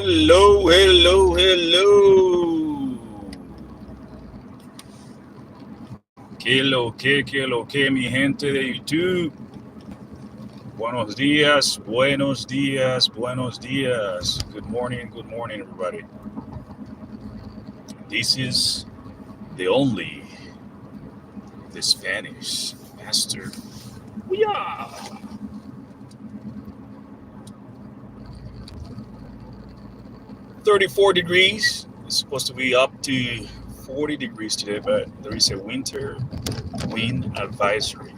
Hello, hello, hello. ¿Qué, mi gente de YouTube? Buenos días, buenos días, buenos días. Good morning, everybody. This is the only, the Spanish master. Yeah. 34 degrees. It's supposed to be up to 40 degrees today, but there is a winter wind advisory.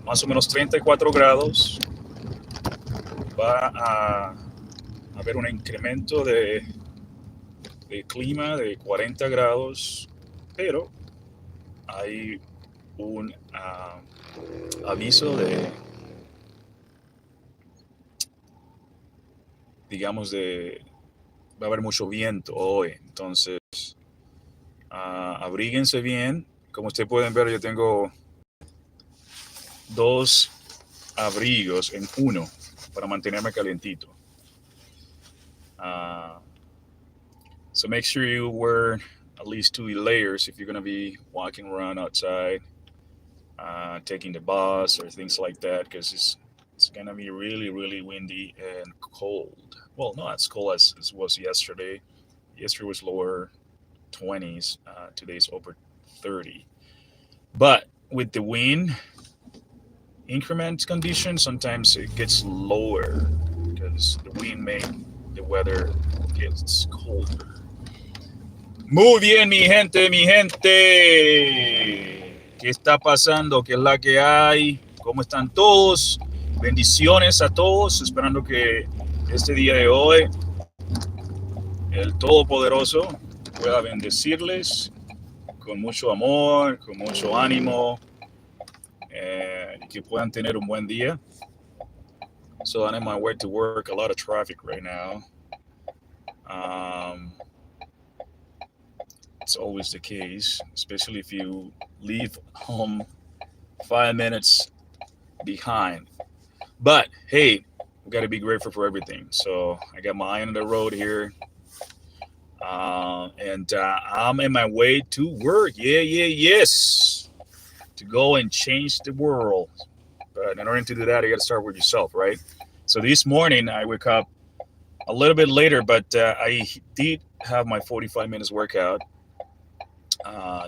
Más o menos 34 grados. Va a haber un incremento de clima de 40 grados, pero hay un aviso digamos, va a haber mucho viento hoy. Entonces, abríguense bien. Como ustedes pueden ver, yo tengo dos abrigos en uno para mantenerme calientito. So make sure you wear at least 2 layers if you're going to be walking around outside, taking the bus or things like that, because it's going to be really, really windy and cold. Well, not as cold as it was yesterday. Yesterday was lower 20s. Today's over 30. But with the wind increment condition, sometimes it gets lower because the wind makes the weather gets colder. Muy bien, mi gente, mi gente. ¿Qué está pasando? ¿Qué es la que hay? ¿Cómo están todos? Bendiciones a todos, esperando que este día de hoy el Todopoderoso pueda bendecirles con mucho amor, con mucho ánimo, que puedan tener un buen día. So I'm on my way to work, a lot of traffic right now. It's always the case, especially if you leave home 5 minutes behind. But hey, we got to be grateful for everything. So I got my eye on the road here. And I'm on my way to work. Yes. To go and change the world. But in order to do that, you got to start with yourself, right? So this morning, I wake up a little bit later, but I did have my 45 minutes workout.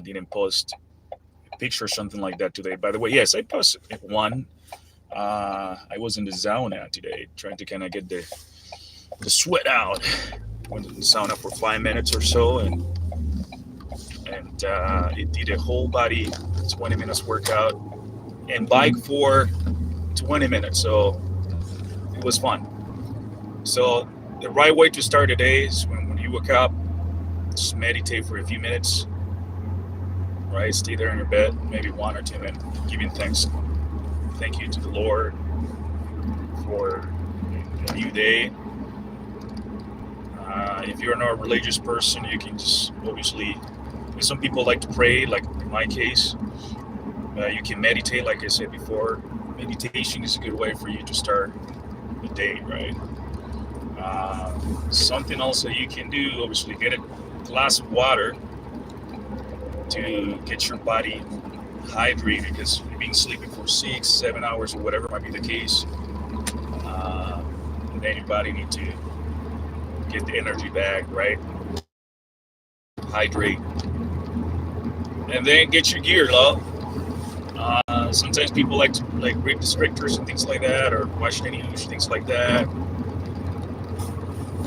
Didn't post a picture or something like that today. By the way, yes, I posted one. I was in the sauna today, trying to kind of get the sweat out. Went to the sauna for 5 minutes or so, and it did a whole body 20 minutes workout and bike for 20 minutes. So it was fun. So the right way to start a day is when you wake up, just meditate for a few minutes, right? Stay there in your bed, maybe 1 or 2 minutes, giving thanks. Thank you to the Lord for a new day. If you're not a religious person, you can just obviously, some people like to pray, like in my case. You can meditate, like I said before. Meditation is a good way for you to start the day, right? Something else that you can do, obviously, get a glass of water to get your body hydrated, because you've been sleeping for 6-7 hours or whatever might be the case. And then your body needs to get the energy back, right? Hydrate. And then get your gear, love. Sometimes people like to read the scriptures and things like that, or watch the news, things like that.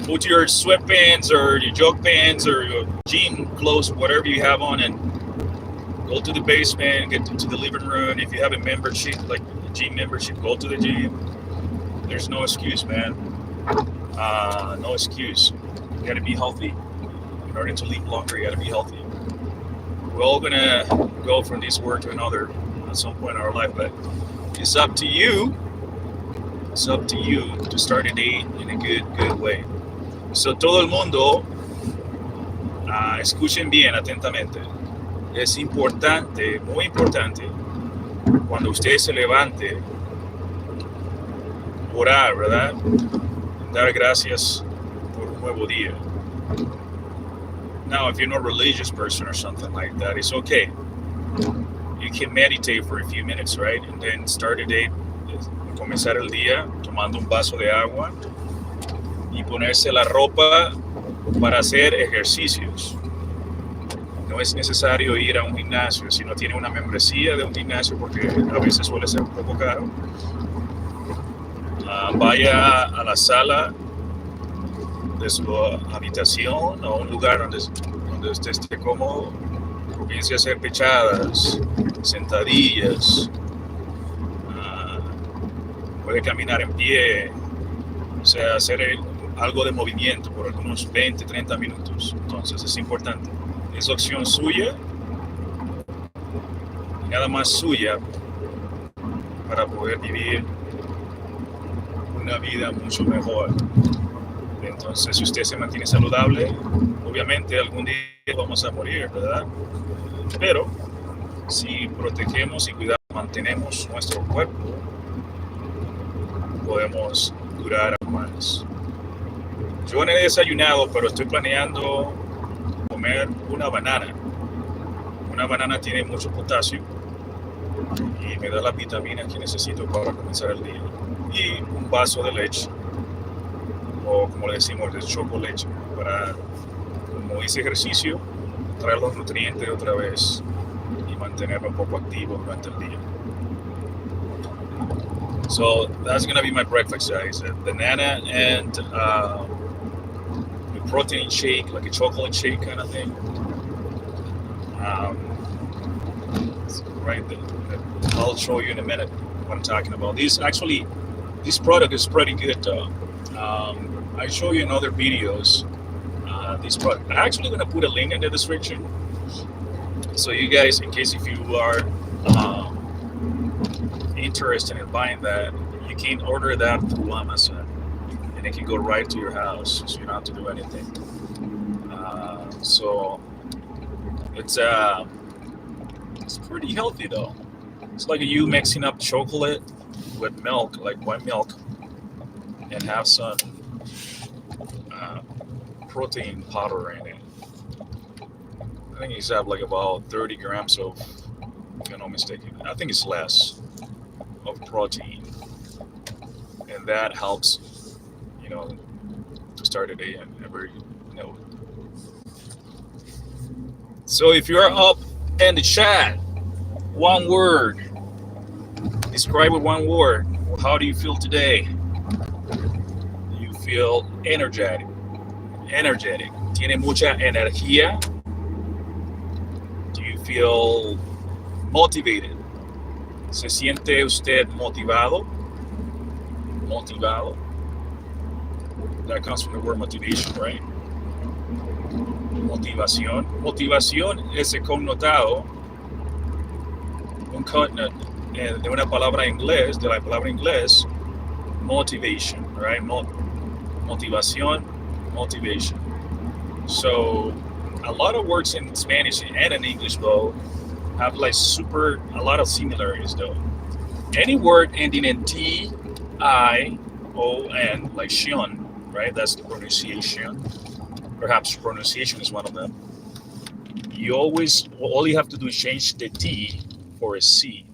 Put your sweatpants or your jog pants or your gym clothes, whatever you have on, and go to the basement, get into the living room. If you have a membership, like a gym membership, go to the gym. There's no excuse, man. No excuse. You gotta be healthy. In order to live longer, you gotta be healthy. We're all gonna go from this world to another at some point in our life, but it's up to you. It's up to you to start a day in a good way. So todo el mundo, escuchen bien atentamente. Es importante, muy importante, cuando usted se levante, orar, ¿verdad? dar gracias por un nuevo día. Now, if you're not a religious person or something like that, it's okay. You can meditate for a few minutes, right? And then start the day, comenzar el día tomando un vaso de agua y ponerse la ropa para hacer ejercicios. No es necesario ir a un gimnasio. Si no tiene una membresía de un gimnasio, porque a veces suele ser un poco caro, vaya a la sala de su habitación o un lugar donde usted esté cómodo, comience a hacer pechadas, sentadillas, puede caminar en pie, o sea, hacer algo de movimiento por algunos 20, 30 minutos. Entonces es importante. Es opción suya y nada más suya para poder vivir una vida mucho mejor. Entonces, si usted se mantiene saludable, obviamente algún día vamos a morir, ¿verdad? Pero si protegemos y cuidamos, mantenemos nuestro cuerpo, podemos durar más. Yo no he desayunado, pero estoy planeando comer una banana. Una banana tiene mucho potasio y me da las vitaminas que necesito para comenzar el día. Y un vaso de leche, o como le decimos, de chocolate, para, como hice ejercicio, traer los nutrientes otra vez y mantenerme un poco activo durante el día. So that's gonna be my breakfast, guys. A banana and a protein shake, like a chocolate shake kind of thing. Right, I'll show you in a minute what I'm talking about. This product is pretty good though. I show you in other videos. This product, I'm actually gonna put a link in the description, so you guys, in case if you are interested in buying that, you can order that through Amazon, and it can go right to your house, so you don't have to do anything. So it's pretty healthy though. It's like you mixing up chocolate with milk, like white milk, and have some protein powder in it. I think it's have like about 30 grams of, if I'm not mistaken, I think it's less of protein, and that helps, to start a day and every, So if you're up in the chat, one word, describe with one word. How do you feel today? Do you feel energetic? Tiene mucha energía? Do you feel motivated? ¿Se siente usted motivado? That comes from the word motivation, right? Motivación. Motivación es el connotado, de una palabra inglés, de la palabra inglés, motivation, right? Motivation. So a lot of words in Spanish and in English though have like a lot of similarities though. Any word ending in T-I-O-N, like Xion, right? That's the pronunciation. Perhaps pronunciation is one of them. All you have to do is change the T for a C,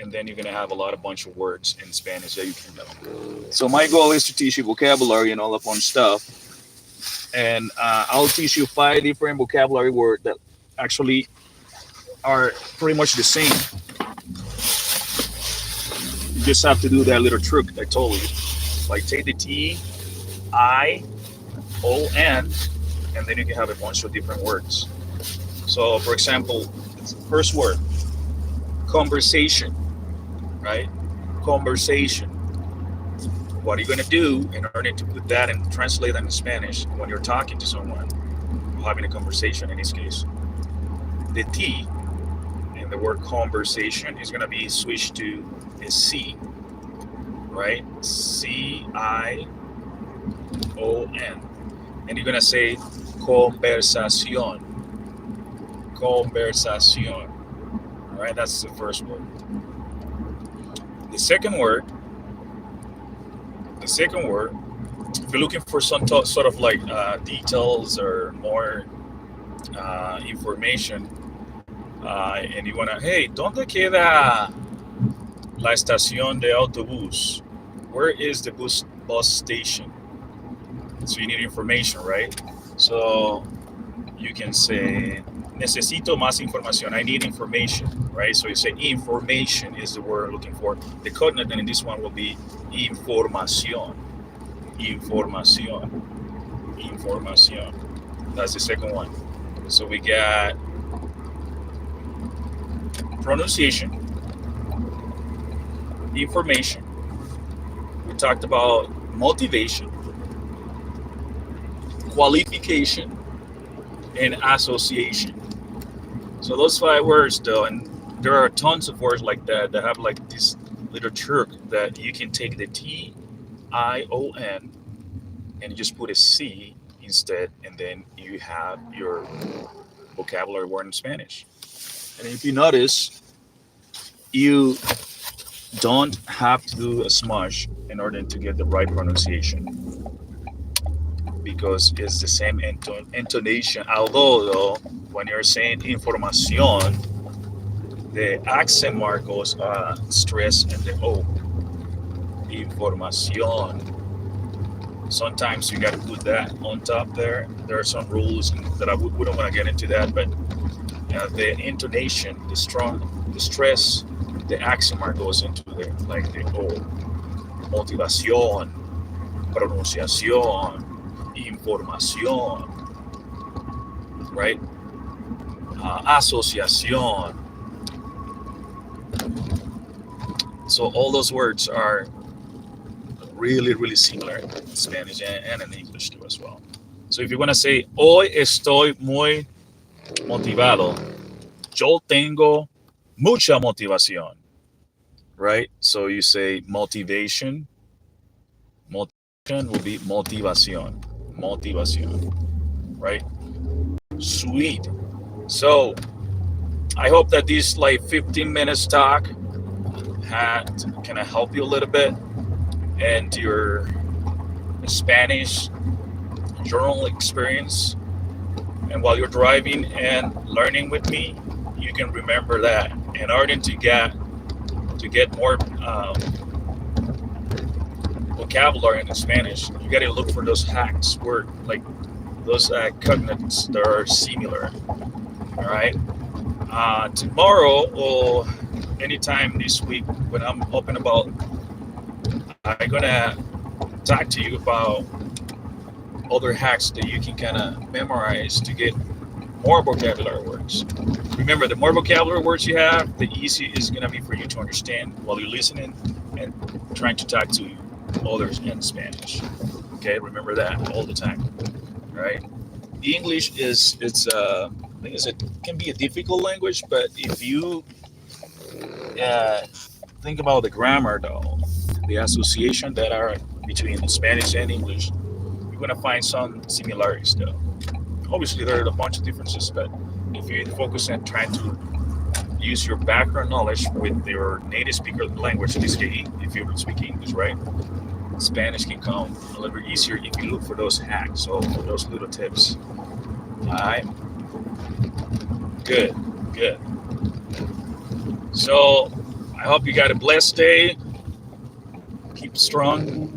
and then you're gonna have a bunch of words in Spanish that you can know. So my goal is to teach you vocabulary and all that fun stuff. And I'll teach you 5 different vocabulary words that actually are pretty much the same. You just have to do that little trick I told you. Like take the T-I-O-N, and then you can have a bunch of different words. So for example, first word, conversation, right? Conversation. What are you going to do in order to put that and translate that in Spanish when you're talking to someone, having a conversation in this case? The T in the word conversation is going to be switched to a C, right? C-I-O-N. And you're going to say conversación. Conversación. All right, that's the first word. The second word If you're looking for some sort of like details or more information, and you wanna, hey, ¿dónde queda la estación de autobús? Where is the bus station? So you need information, right? So you can say, necesito más información. I need information, right? So you say information is the word I'm looking for. The coordinate in this one will be información. Información. Información. That's the second one. So we got pronunciation, information. We talked about motivation, qualification, and association. So those 5 words, though, and there are tons of words like that that have like this little trick that you can take the Tion and you just put a C instead, and then you have your vocabulary word in Spanish. And if you notice, you don't have to do a smush in order to get the right pronunciation because it's the same intonation. Although, though, when you're saying información, the accent mark goes stress and the O. Información. Sometimes you got to put that on top there. There are some rules that we don't want to get into that, but the intonation, the stress, the accent mark goes into there, like the O. Motivación, pronunciación, información, right? Asociación. So all those words are really, really similar in Spanish and in English too as well. So if you want to say, hoy estoy muy motivado, yo tengo mucha motivación, right? So you say motivation. Motivation will be motivación. Motivación, right? Sweet. So I hope that this like 15 minutes talk had kind of help you a little bit and your Spanish journal experience. And while you're driving and learning with me, you can remember that in order to get more vocabulary in Spanish, you got to look for those hacks where like those cognates that are similar. All right. Tomorrow or anytime this week when I'm open about, I'm gonna talk to you about other hacks that you can kind of memorize to get more vocabulary words. Remember, the more vocabulary words you have, the easier it's gonna be for you to understand while you're listening and trying to talk to others in Spanish. Okay, remember that all the time. All right. The English I think it can be a difficult language, but if you think about the grammar though, the association that are between Spanish and English, you're gonna find some similarities though. Obviously, there are a bunch of differences, but if you focus on trying to use your background knowledge with your native speaker language, in this case, if you speak English, right? Spanish can come a little bit easier if you look for those hacks or for those little tips. All right. Good. Good. So I hope you got a blessed day. Keep strong.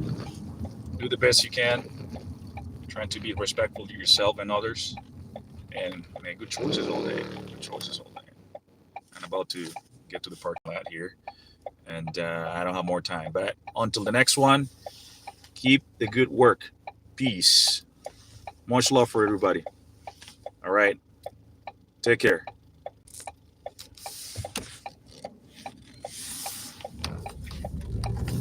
Do the best you can. Trying to be respectful to yourself and others. And make good choices all day. Good choices all day. I'm about to get to the parking lot here. And I don't have more time. But until the next one, keep the good work. Peace. Much love for everybody. All right. Take care.